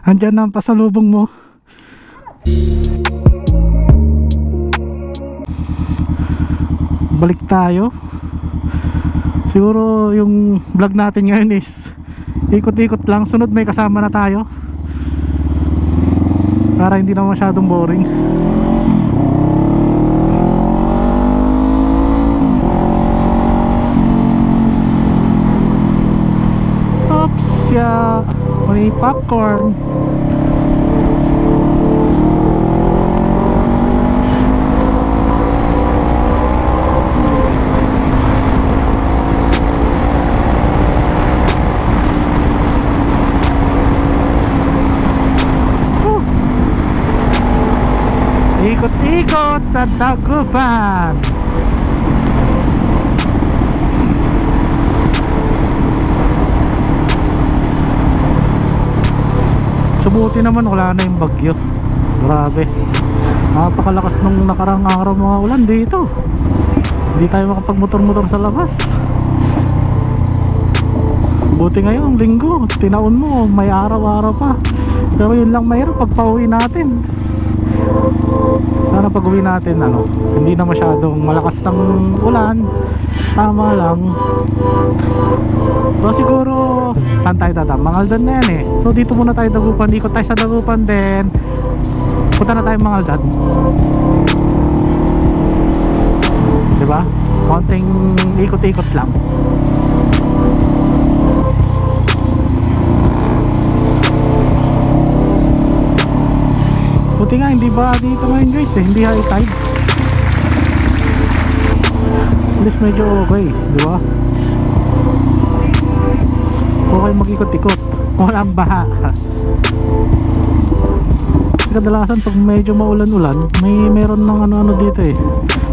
Andyan na ang pasalubong mo. Balik tayo. Siguro yung vlog natin ngayon is ikot-ikot lang. Sunod may kasama na tayo para hindi na masyadong boring. Oops, yeah. May popcorn. Ikot-ikot sa Dagupan. Subuti naman wala na yung bagyo. Grabe, napakalakas nung nakarang araw mga ulan dito. Hindi tayo makapagmotor-motor sa labas. Buti ngayon linggo, tinaon mo may araw-araw pa. Pero yun lang mahirap pag pauwi natin. Sana pag uwi natin hindi na masyadong malakas ang ulan, tama lang. So siguro saan tayo dadaan? Mangaldan na yan eh. So dito muna tayo Dagupan, ikot tayo sa Dagupan, then punta na tayo Mangaldan, diba? Konting ikot-ikot lang. Buti nga hindi ba dito ngayon guys eh, hindi high tide. At least medyo okay, di ba? Okay mag-ikot-ikot, walang baha. Kadalasan pag medyo maulan-ulan, meron ng ano dito eh,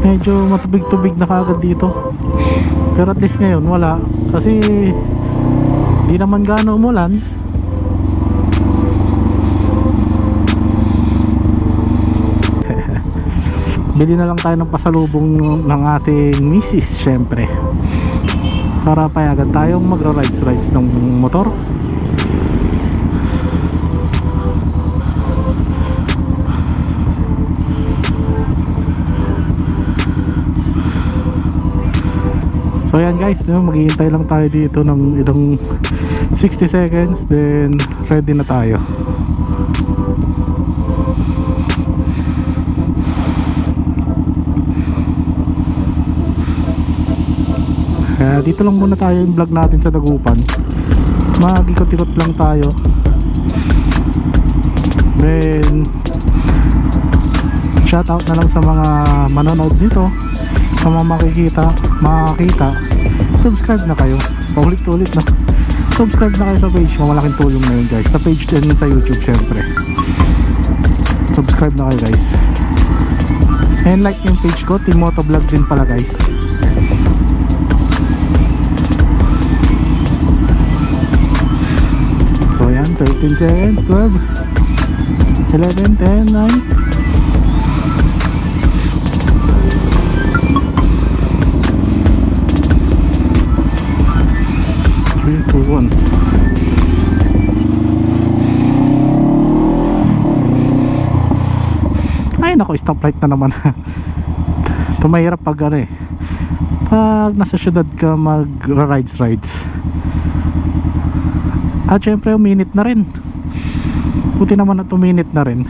medyo matubig-tubig na kagad dito. Pero at least ngayon wala, kasi di naman gaano umulan. Bili na lang tayo ng pasalubong ng ating misis syempre, para payagan tayong magra-rides ng motor. So yan guys, maghihintay lang tayo dito ng ilang 60 seconds, then ready na tayo. Kaya dito lang muna tayo yung vlog natin sa Dagupan. Mag-ikot-ikot lang tayo. Then shout out na lang sa mga manonood dito, sa mga makikita. Subscribe na kayo. Paulit-ulit na. Subscribe na kayo sa page ko. Malaking tulong na yun guys. Sa page din sa YouTube syempre. Subscribe na kayo guys. And like yung page ko, Team Moto Vlog din pala guys. So yan, 13 seconds, 12, 11, 10, 9, 3, 2, 1. Ay nako, stoplight na naman. Tumahirap pag pag nasa syudad ka mag-rides. At syempre uminit na rin. Buti naman at uminit na rin.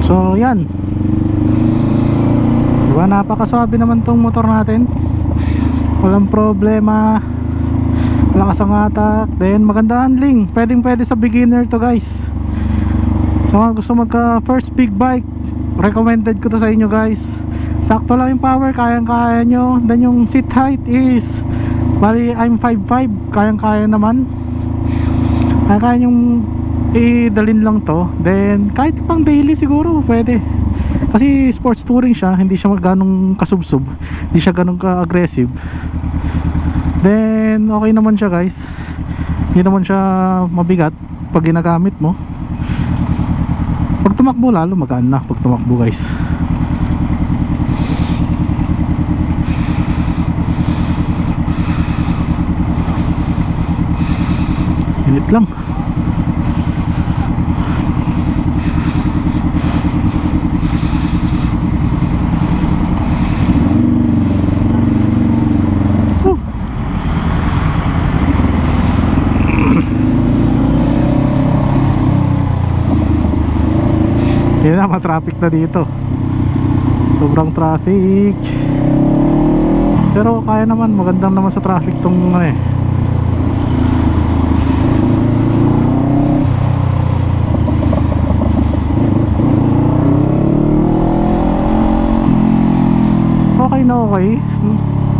So yan, diba, napakasabi naman tong motor natin. Walang problema, lakas ang hatak, then maganda handling. Pwede sa beginner to guys. So gusto magka first big bike, recommended ko to sa inyo guys. Sakto lang yung power, kayang-kaya nyo. Then yung seat height is bali I'm 5'5", kayang-kaya naman. Kaya yung idalin lang to. Then kahit pang daily siguro pwede, kasi sports touring siya, hindi siya ganong kasubsob, hindi siya ganong ka-aggressive. Then okay naman siya guys, hindi naman siya mabigat pag ginagamit mo. Pag tumakbo lalo magaan na pag tumakbo guys. Init lang. Yun na, ma-traffic na dito. Sobrang traffic. Pero kaya naman, magandang naman sa traffic tong ano eh. Okay na okay.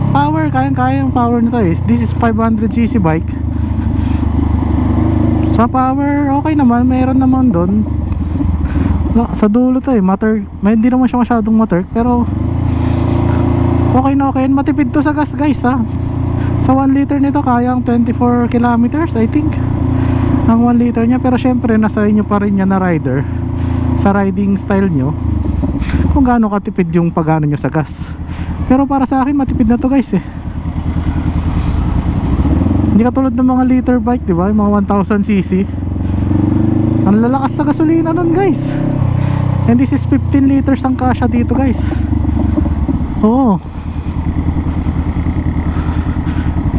Power, kayang-kaya yung power nito eh. This is 500cc bike. Sa power, okay naman. Mayroon naman doon. Sa dulo to eh, hindi naman siya masyadong maturk, pero okay na okay. Matipid to sa gas guys ha. Sa 1 liter nito kaya ang 24 kilometers I think ang 1 liter nya, pero syempre nasa inyo pa rin yan na rider, sa riding style nyo, kung gaano katipid yung pagano nyo sa gas. Pero para sa akin matipid na to guys eh. Hindi katulad ng mga liter bike, diba? Yung mga 1000cc ang lalakas sa gasolina nun guys. And this is 15 liters ang kasya dito guys. Oo,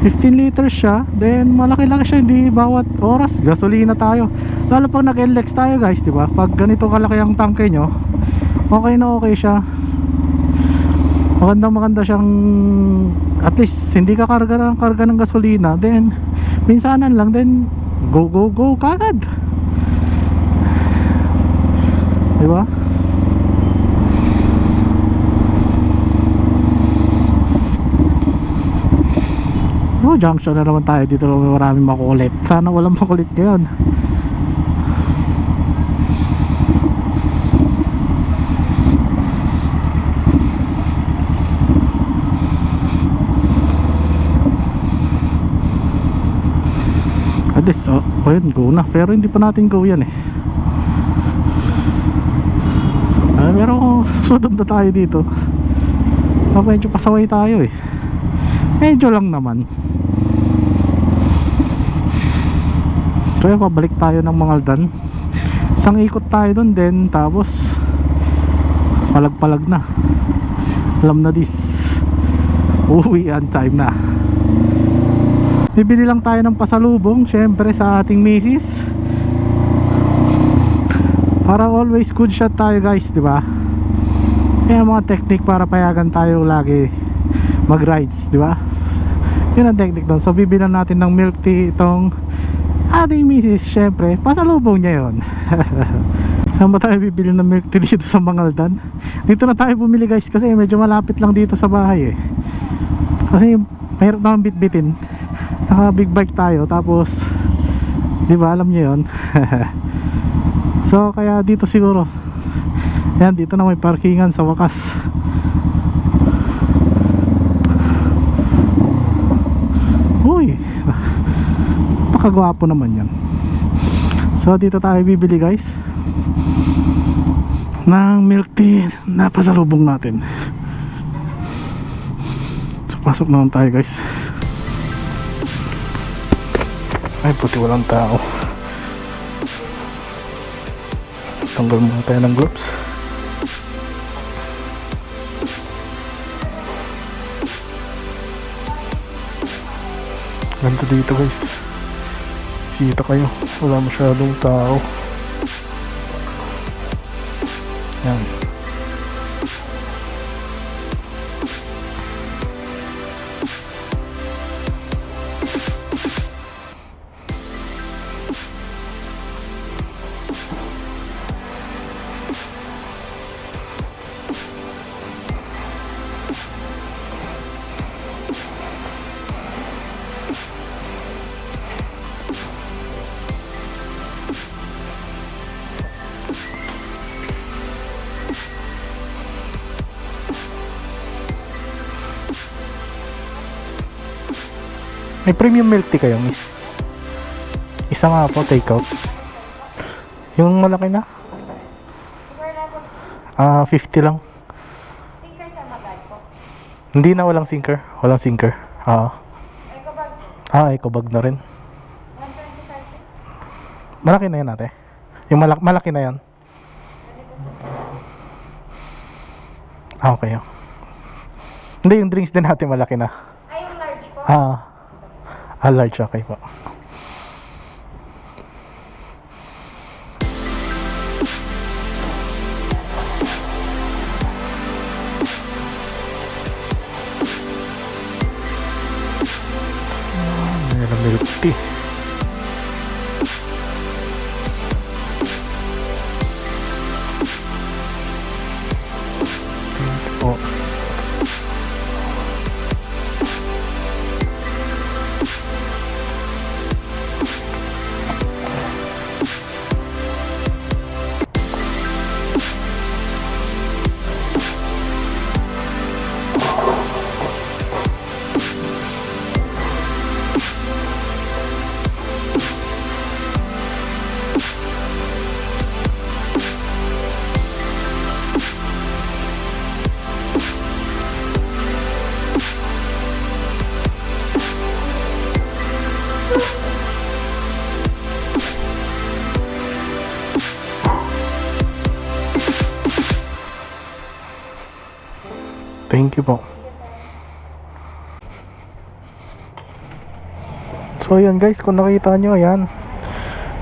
15 liters siya. Then malaki-laki siya, hindi bawat oras gasolina tayo. Lalo pag nag-LX tayo guys, diba? Pag ganito kalaki ang tangke nyo, okay na okay siya. Maganda siyang, at least hindi ka karga ng gasolina. Then minsanan lang, then go kagad, diba? Oh, junction na naman tayo dito. Maraming makulit. Sana walang makulit ngayon. At least, ayun, go na. Pero hindi pa natin go yan eh. Pero susunod na tayo dito. Medyo pasaway tayo eh. Medyo lang naman. So pabalik tayo ng Mangaldan. Isang ikot tayo dun din. Tapos palag na. Alam na this, uwian time na. Bibili lang tayo ng pasalubong, syempre sa ating misis, para always good shot tayo guys, diba? Kaya mga technique para payagan tayo lagi mag-rides, diba? Yun ang technique doon. So bibilan natin ng milk tea itong ating misis, syempre pasalubong niya yun. Saan ba tayo bibili ng milk tea dito sa Mangaldan? Dito na tayo bumili guys, kasi medyo malapit lang dito sa bahay eh. Kasi mahirap naman bitbitin. Naka big bike tayo, tapos diba alam niyo yun. So kaya dito siguro. Yan, dito na may parkingan sa wakas. Uy, napakagwapo naman yan. So dito tayo bibili guys ng milk tea na pasalubong natin. So pasok naman tayo guys. Ay puti, walang tao. Tanggal muna tayo ng gloves. Ganda dito guys. Kita kayo, wala masyadong tao. Yan. May premium milk tea kayo, miss? Isa nga po, take out. Yung malaki na? 50 lang. Sinker sa magad po. Hindi na, walang sinker. Walang sinker. Eco bag po. Eco bag na rin. 125 Malaki na yun ate. Yung malaki na yun. Ah, okay. Hindi, yung drinks din natin malaki na. Ay, yung large po? Large, okay po. Mayroon milk tea. Thank you po. Thank you po. So yan guys, kung nakita nyo, yan,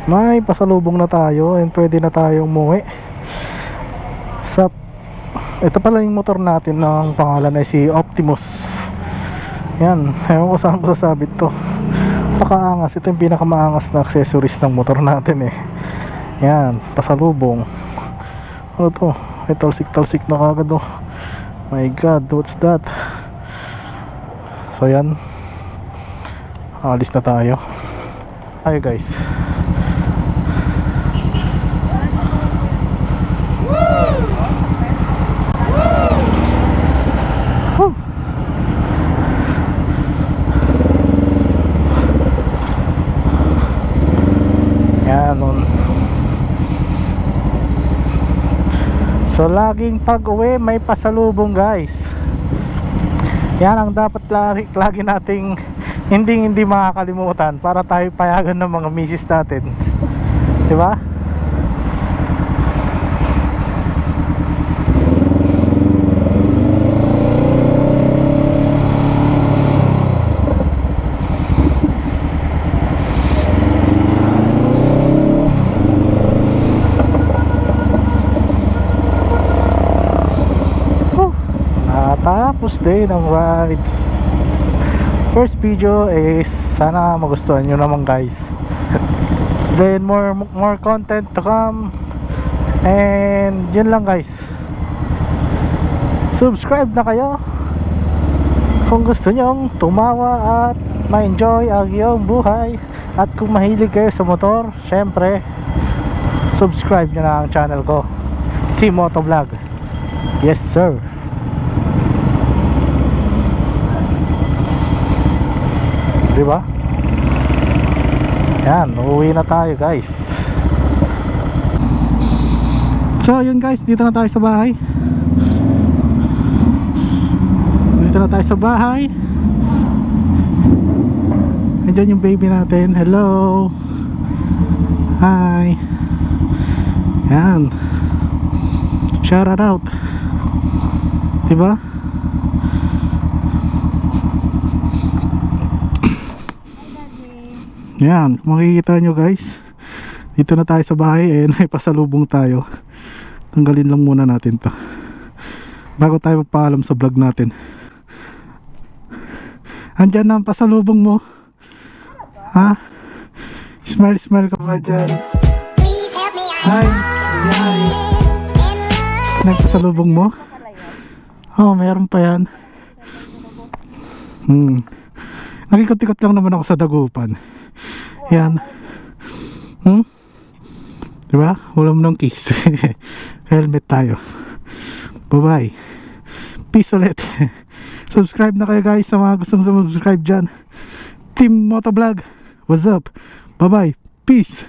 may pasalubong na tayo and pwede na tayong umuwi. Ito pala yung motor natin ng pangalan ay si Optimus. Yan, ewan ko saan masasabit to. Pakaangas, ito yung pinakamaangas na accessories ng motor natin eh. Yan, pasalubong. Ano to? Ay talsik na kagad oh. My god, what's that? So yan, alis na tayo. Hi guys. Woo! Yan nun. So laging pag uwi may pasalubong guys. Yan ang dapat lagi nating hindi makakalimutan para tayo payagan ng mga misis natin. Diba? Tapos din ang rides. First video is sana magustuhan nyo naman guys. Then more content to come. And yun lang guys. Subscribe na kayo kung gusto nyong tumawa at ma-enjoy ang iyong buhay. At kung mahilig kayo sa motor, syempre subscribe nyo na ang channel ko, Team Motovlog. Yes sir. Diba? Yan, uuwi na tayo guys. So yun guys, dito na tayo sa bahay. Nandiyan yung baby natin. Hello. Hi. Yan. Shout out. Diba? Yan, makikita nyo guys, dito na tayo sa bahay and may pasalubong tayo. Tanggalin lang muna natin to bago tayo magpaalam sa vlog natin. Andyan na ang pasalubong mo. Ha? Smile ka ba dyan? Hi. Hi. Nagpasalubong mo? Oh, mayroon pa yan. Nagikot-ikot lang naman ako sa dagupan. Yan. Diba? Wala mo ng kiss. Helmet tayo. Bye bye. Peace ulit. Subscribe na kayo guys sa mga gustong subscribe dyan. Team Motovlog, what's up? Bye bye. Peace.